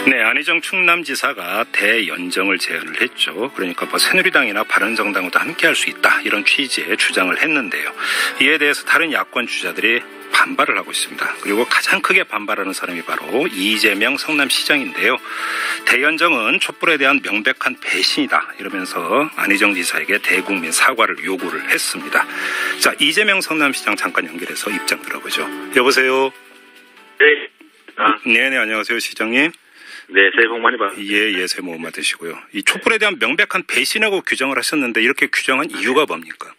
네, 안희정 충남지사가 대연정을 제안을 했죠. 그러니까 뭐 새누리당이나 바른정당과도 함께할 수 있다 이런 취지의 주장을 했는데요. 이에 대해서 다른 야권 주자들이 반발을 하고 있습니다. 그리고 가장 크게 반발하는 사람이 바로 이재명 성남시장인데요. 대연정은 촛불에 대한 명백한 배신이다 이러면서 안희정 지사에게 대국민 사과를 요구를 했습니다. 자, 이재명 성남시장 잠깐 연결해서 입장 들어보죠. 여보세요. 네. 네네, 안녕하세요, 시장님. 네, 새해 복 많이 받으세요. 예, 새해 복 받으시고요. 이 촛불에 대한 명백한 배신이라고 규정을 하셨는데 이렇게 규정한 이유가 뭡니까?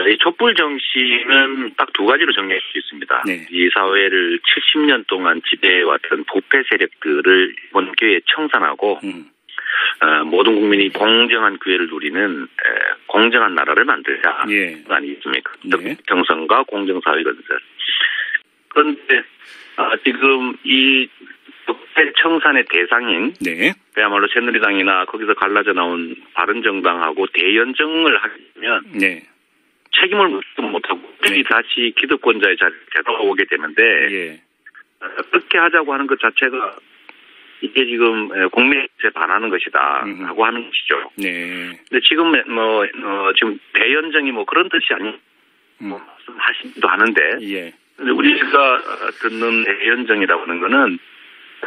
이 촛불 정신은 딱 두 가지로 정리할 수 있습니다. 네. 이 사회를 70년 동안 지배해왔던 부패 세력들을 이번 기회에 청산하고 모든 국민이 공정한 기회를 누리는 공정한 나라를 만들자. 예. 아니겠습니까? 네. 평성과 공정사회 건설. 그런데 지금 이 부패 청산의 대상인 네. 그야말로 새누리당이나 거기서 갈라져 나온 바른정당하고 대연정을 하게 되면 네. 책임을 묻지도 못하고 네. 다시 기득권자의 자리에 되돌아오게 되는데 예. 그렇게 하자고 하는 것 자체가 이게 지금 국민에 반하는 것이다라고 하는 것이죠. 네. 근데 지금 지금 대연정이 뭐 그런 뜻이 아니 말씀하시기도 하는데 예. 근데 우리가 듣는 대연정이라고 하는 거는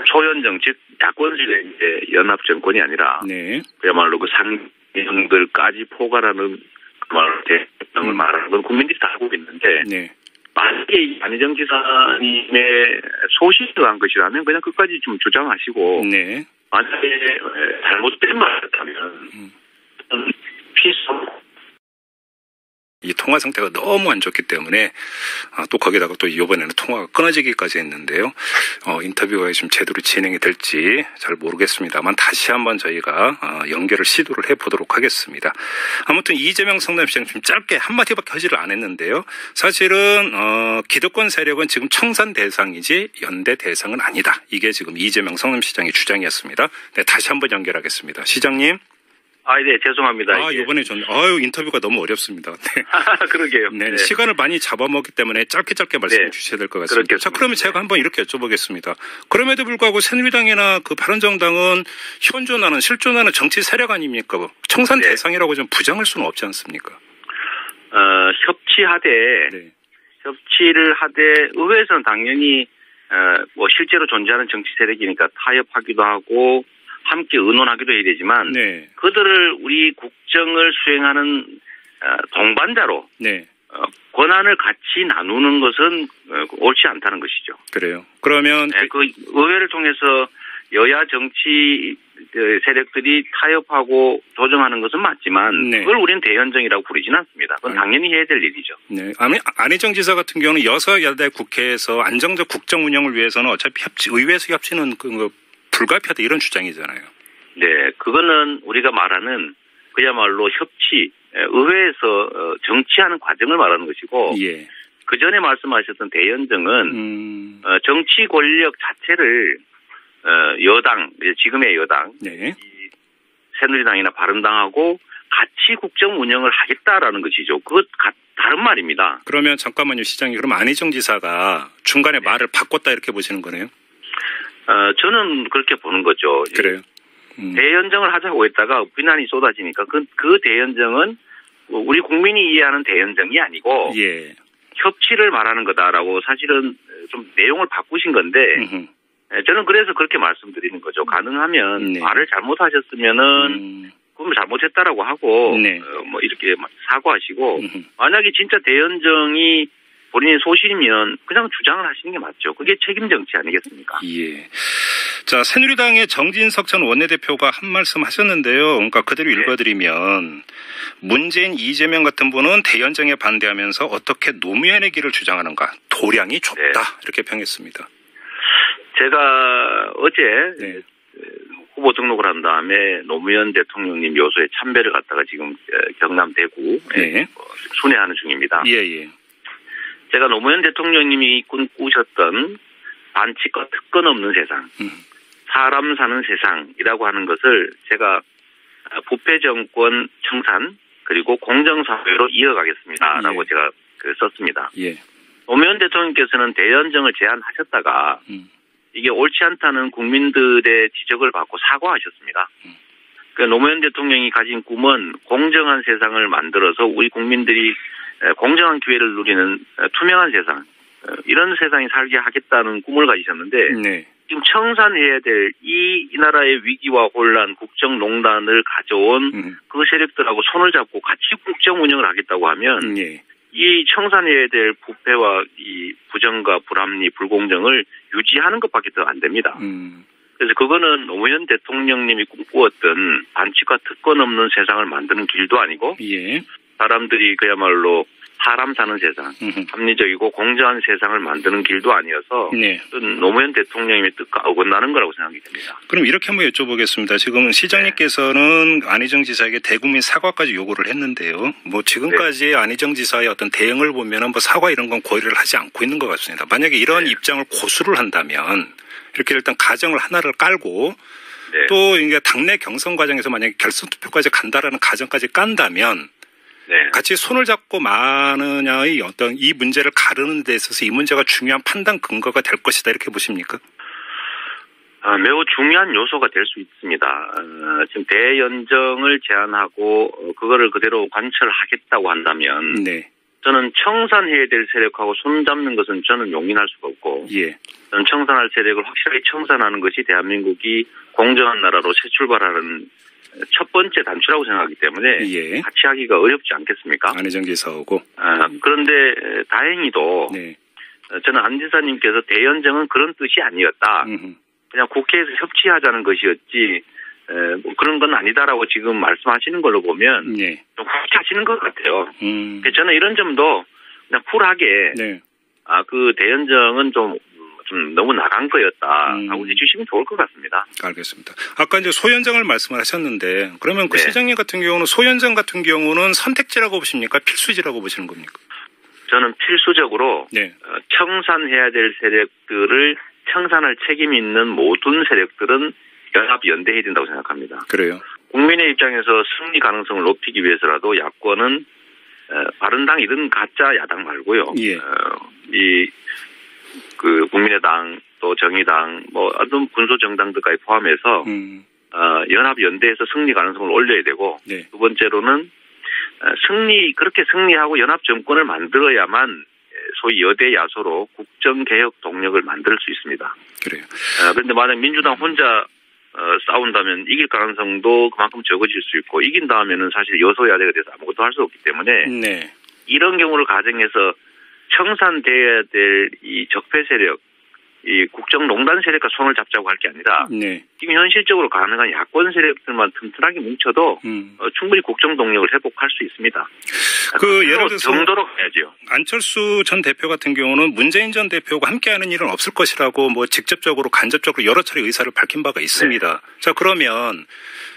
초연정 즉 야권식의 이제 연합 정권이 아니라 네. 그야말로 그 상정들까지 포괄하는 그말로 대연정을 말하는 건 국민들이 다 알고 있는데 네. 만약에 안희정 지사님의 소신이 한 것이라면 그냥 끝까지 좀 주장하시고 네. 만약에 잘못된 말이었다면 피서 이 통화 상태가 너무 안 좋기 때문에 또 거기다가 또 이번에는 통화가 끊어지기까지 했는데요. 인터뷰가 좀 제대로 진행이 될지 잘 모르겠습니다만 다시 한번 저희가 연결을 시도를 해보도록 하겠습니다. 아무튼 이재명 성남시장 좀 짧게 한마디밖에 하지를 안 했는데요. 사실은 기득권 세력은 지금 청산 대상이지 연대 대상은 아니다. 이게 지금 이재명 성남시장의 주장이었습니다. 네, 다시 한번 연결하겠습니다. 시장님. 네, 죄송합니다. 이번에 인터뷰가 너무 어렵습니다. 네. 그러게요. 네, 네. 시간을 많이 잡아먹기 때문에 짧게 말씀해 주셔야 될 것 같습니다. 그렇겠습니다. 자, 그러면 제가 한번 이렇게 여쭤보겠습니다. 그럼에도 불구하고 새누리당이나 그 바른정당은 현존하는, 실존하는 정치 세력 아닙니까? 청산 네. 대상이라고 좀 부정할 수는 없지 않습니까? 협치를 하되 의회에서는 당연히 뭐 실제로 존재하는 정치 세력이니까 타협하기도 하고 함께 의논하기도 해야 되지만 네. 그들을 우리 국정을 수행하는 동반자로 네. 권한을 같이 나누는 것은 옳지 않다는 것이죠. 그래요. 그러면 그 의회를 통해서 여야 정치 세력들이 타협하고 조정하는 것은 맞지만 네. 그걸 우리는 대연정이라고 부르지는 않습니다. 그건 당연히 해야 될 일이죠. 네. 안희정 지사 같은 경우는 여서야대 국회에서 안정적 국정 운영을 위해서는 어차피 의회에서 협치는 불가피하다 이런 주장이잖아요. 네, 그거는 우리가 말하는 그야말로 협치, 의회에서 정치하는 과정을 말하는 것이고 예. 그 전에 말씀하셨던 대연정은 정치 권력 자체를 여당, 지금의 여당, 네. 새누리당이나 바른당하고 같이 국정 운영을 하겠다라는 것이죠. 그것 다른 말입니다. 그러면 잠깐만요, 시장님. 그럼 안희정 지사가 중간에 말을 바꿨다 이렇게 보시는 거네요? 저는 그렇게 보는 거죠. 그래요? 대연정을 하자고 했다가 비난이 쏟아지니까 그 대연정은 우리 국민이 이해하는 대연정이 아니고 예. 협치를 말하는 거다라고 사실은 좀 내용을 바꾸신 건데 저는 그래서 그렇게 말씀드리는 거죠. 가능하면 네. 말을 잘못하셨으면은 그럼 잘못했다라고 하고 네. 뭐 이렇게 사과하시고 만약에 진짜 대연정이 본인의 소신이면 그냥 주장을 하시는 게 맞죠. 그게 책임 정치 아니겠습니까? 예. 자, 새누리당의 정진석 전 원내대표가 한 말씀 하셨는데요. 그러니까 그대로 읽어드리면 문재인, 이재명 같은 분은 대연정에 반대하면서 어떻게 노무현의 길을 주장하는가. 도량이 좁다. 네. 이렇게 평했습니다. 제가 어제 네. 후보 등록을 한 다음에 노무현 대통령님 묘소에 참배를 갔다가 지금 경남 대구 네. 순회하는 중입니다. 예. 제가 노무현 대통령님이 꿈꾸셨던 반칙과 특권 없는 세상, 사람 사는 세상이라고 하는 것을 제가 부패 정권 청산 그리고 공정사회로 이어가겠습니다라고 제가 썼습니다. 예. 노무현 대통령께서는 대연정을 제안하셨다가 이게 옳지 않다는 국민들의 지적을 받고 사과하셨습니다. 그러니까 노무현 대통령이 가진 꿈은 공정한 세상을 만들어서 우리 국민들이 공정한 기회를 누리는 투명한 세상, 이런 세상에 살게 하겠다는 꿈을 가지셨는데 네. 지금 청산해야 될 이 나라의 위기와 혼란, 국정농단을 가져온 그 세력들하고 손을 잡고 같이 국정 운영을 하겠다고 하면 네. 이 청산해야 될 부패와 이 부정과 불합리, 불공정을 유지하는 것밖에 더 안 됩니다. 그래서 그거는 노무현 대통령님이 꿈꾸었던 반칙과 특권 없는 세상을 만드는 길도 아니고 예. 사람들이 그야말로 사람 사는 세상, 합리적이고 공정한 세상을 만드는 길도 아니어서 네. 노무현 대통령님의 뜻과 어긋나는 거라고 생각이 됩니다. 그럼 이렇게 한번 여쭤보겠습니다. 지금 시장님께서는 안희정 지사에게 대국민 사과까지 요구를 했는데요. 뭐 지금까지 네. 안희정 지사의 어떤 대응을 보면은 뭐 사과 이런 건 고려를 하지 않고 있는 것 같습니다. 만약에 이런 네. 입장을 고수를 한다면 이렇게 일단 가정을 하나를 깔고 네. 또 이게 당내 경선 과정에서 만약에 결선 투표까지 간다라는 가정까지 깐다면 네. 같이 손을 잡고 마느냐의 어떤 이 문제를 가르는 데 있어서 이 문제가 중요한 판단 근거가 될 것이다 이렇게 보십니까? 매우 중요한 요소가 될 수 있습니다. 지금 대연정을 제안하고 그거를 그대로 관철하겠다고 한다면 네. 저는 청산해야 될 세력하고 손잡는 것은 저는 용인할 수가 없고 예. 저는 청산할 세력을 확실하게 청산하는 것이 대한민국이 공정한 나라로 새 출발하는 첫 번째 단추라고 생각하기 때문에 예. 같이 하기가 어렵지 않겠습니까? 안희정 지사하고. 그런데 다행히도 네. 저는 안 지사님께서 대연정은 그런 뜻이 아니었다. 그냥 국회에서 협치하자는 것이었지 뭐 그런 건 아니다라고 지금 말씀하시는 걸로 보면 네. 좀 후퇴하시는 것 같아요. 저는 이런 점도 그냥 쿨하게 네. 그 대연정은 좀 너무 나간 거였다 하고 해주시면 좋을 것 같습니다. 알겠습니다. 아까 이제 소연정을 말씀을 하셨는데 그러면 그 네. 시장님 같은 경우는 소연정 같은 경우는 선택지라고 보십니까? 필수지라고 보시는 겁니까? 저는 필수적으로 네. 청산해야 될 세력들을 청산할 책임이 있는 모든 세력들은 연합 연대해야 된다고 생각합니다. 그래요? 국민의 입장에서 승리 가능성을 높이기 위해서라도 야권은 바른당 이런 가짜 야당 말고요. 예. 그 국민의당 또 정의당 뭐 어떤 군소 정당들까지 포함해서 연합 연대해서 승리 가능성을 올려야 되고 네. 두 번째로는 그렇게 승리하고 연합 정권을 만들어야만 소위 여대 야소로 국정 개혁 동력을 만들 수 있습니다. 그래요. 그런데 만약 민주당 혼자 싸운다면 이길 가능성도 그만큼 적어질 수 있고 이긴 다음에는 사실 여소야대가 돼서 아무것도 할 수 없기 때문에 네. 이런 경우를 가정해서 청산돼야 될 이 적폐 세력, 이 국정농단 세력과 손을 잡자고 할 게 아니라 네. 지금 현실적으로 가능한 야권 세력들만 튼튼하게 뭉쳐도 충분히 국정 동력을 회복할 수 있습니다. 그 예를 들어서 정도로 가야죠. 안철수 전 대표 같은 경우는 문재인 전 대표가 함께하는 일은 없을 것이라고 뭐 직접적으로 간접적으로 여러 차례 의사를 밝힌 바가 있습니다. 네. 자 그러면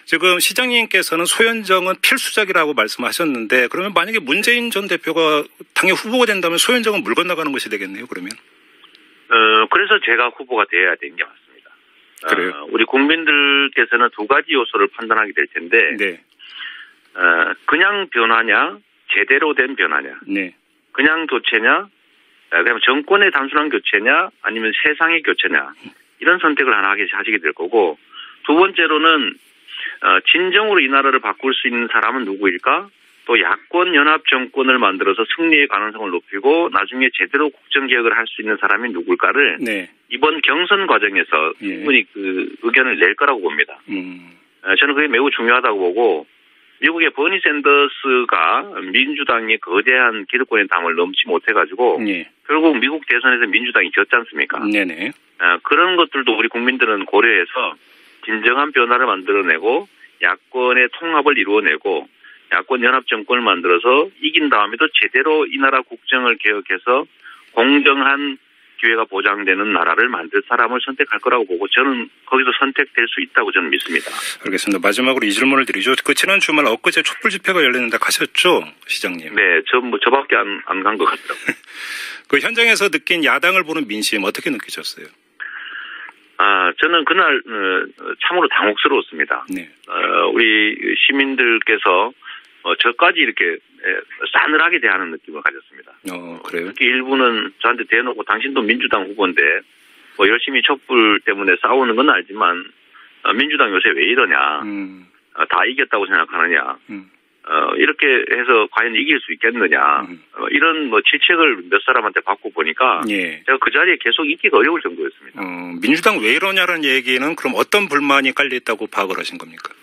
지금 시장님께서는 소연정은 필수적이라고 말씀하셨는데 그러면 만약에 문재인 전 대표가 당의 후보가 된다면 소연정은 물 건너가는 것이 되겠네요. 그러면. 그래서 제가 후보가 되어야 되는 게 맞습니다. 그래요? 우리 국민들께서는 두 가지 요소를 판단하게 될 텐데, 네. 그냥 변화냐, 제대로 된 변화냐, 네. 그냥 교체냐, 그다음에 정권의 단순한 교체냐, 아니면 세상의 교체냐, 이런 선택을 하나 하시게 될 거고, 두 번째로는 진정으로 이 나라를 바꿀 수 있는 사람은 누구일까? 또 야권 연합 정권을 만들어서 승리의 가능성을 높이고 나중에 제대로 국정개혁을 할 수 있는 사람이 누굴까를 네. 이번 경선 과정에서 충분히 그 의견을 낼 거라고 봅니다. 저는 그게 매우 중요하다고 보고 미국의 버니 샌더스가 민주당의 거대한 기득권의 담을 넘지 못해가지고 네. 결국 미국 대선에서 민주당이 졌지 않습니까? 네네. 그런 것들도 우리 국민들은 고려해서 진정한 변화를 만들어내고 야권의 통합을 이루어내고 야권 연합 정권을 만들어서 이긴 다음에도 제대로 이 나라 국정을 개혁해서 공정한 기회가 보장되는 나라를 만들 사람을 선택할 거라고 보고 저는 거기서 선택될 수 있다고 저는 믿습니다. 알겠습니다. 마지막으로 이 질문을 드리죠. 그 지난 주말 엊그제 촛불 집회가 열렸는데 가셨죠, 시장님? 네, 저밖에 안 간 것 같더라고요. 그 현장에서 느낀 야당을 보는 민심 어떻게 느끼셨어요? 저는 그날 참으로 당혹스러웠습니다. 네. 우리 시민들께서 저까지 이렇게 싸늘하게 대하는 느낌을 가졌습니다. 그래요? 특히 일부는 저한테 대놓고 당신도 민주당 후보인데 뭐 열심히 촛불 때문에 싸우는 건 알지만 민주당 요새 왜 이러냐. 다 이겼다고 생각하느냐. 이렇게 해서 과연 이길 수 있겠느냐. 이런 뭐 질책을 몇 사람한테 받고 보니까 예. 제가 그 자리에 계속 있기가 어려울 정도였습니다. 민주당 왜 이러냐라는 얘기는 그럼 어떤 불만이 깔려있다고 파악을 하신 겁니까?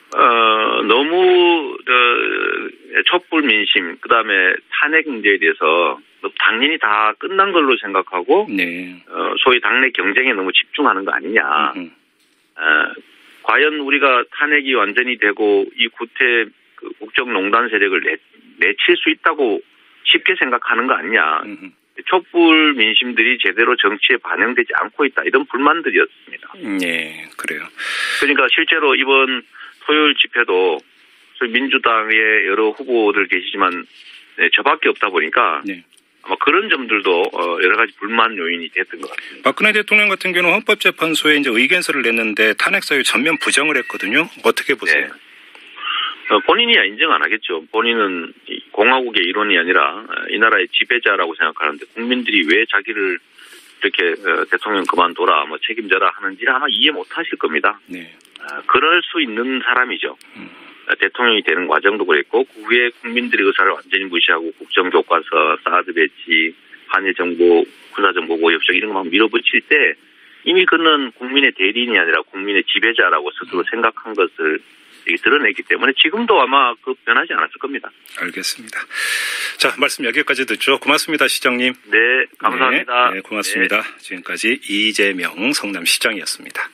너무 촛불 민심 그다음에 탄핵 문제에 대해서 당연히 다 끝난 걸로 생각하고 네. 소위 당내 경쟁에 너무 집중하는 거 아니냐. 과연 우리가 탄핵이 완전히 되고 이 구태 국정농단 세력을 내칠 수 있다고 쉽게 생각하는 거 아니냐. 촛불 민심들이 제대로 정치에 반영되지 않고 있다. 이런 불만들이었습니다. 네, 그래요. 그러니까 실제로 이번 토요일 집회도 민주당의 여러 후보들 계시지만 저밖에 없다 보니까 네. 아마 그런 점들도 여러 가지 불만 요인이 됐던 것 같습니다. 박근혜 대통령 같은 경우는 헌법재판소에 이제 의견서를 냈는데 탄핵 사유 전면 부정을 했거든요. 어떻게 보세요? 네. 본인이야 인정 안 하겠죠. 본인은 공화국의 일원이 아니라 이 나라의 지배자라고 생각하는데 국민들이 왜 자기를 이렇게 대통령 그만둬라, 뭐 책임져라 하는지를 아마 이해 못 하실 겁니다. 네. 그럴 수 있는 사람이죠. 대통령이 되는 과정도 그랬고 그 후에 국민들의 의사를 완전히 무시하고 국정교과서, 사드 배치, 한일 정보, 군사정보보호 협정 이런 것만 밀어붙일 때 이미 그는 국민의 대리인이 아니라 국민의 지배자라고 스스로 생각한 것을 드러냈기 때문에 지금도 아마 변하지 않았을 겁니다. 알겠습니다. 자, 말씀 여기까지 듣죠. 고맙습니다, 시장님. 네, 감사합니다. 네, 고맙습니다. 네. 지금까지 이재명 성남시장이었습니다.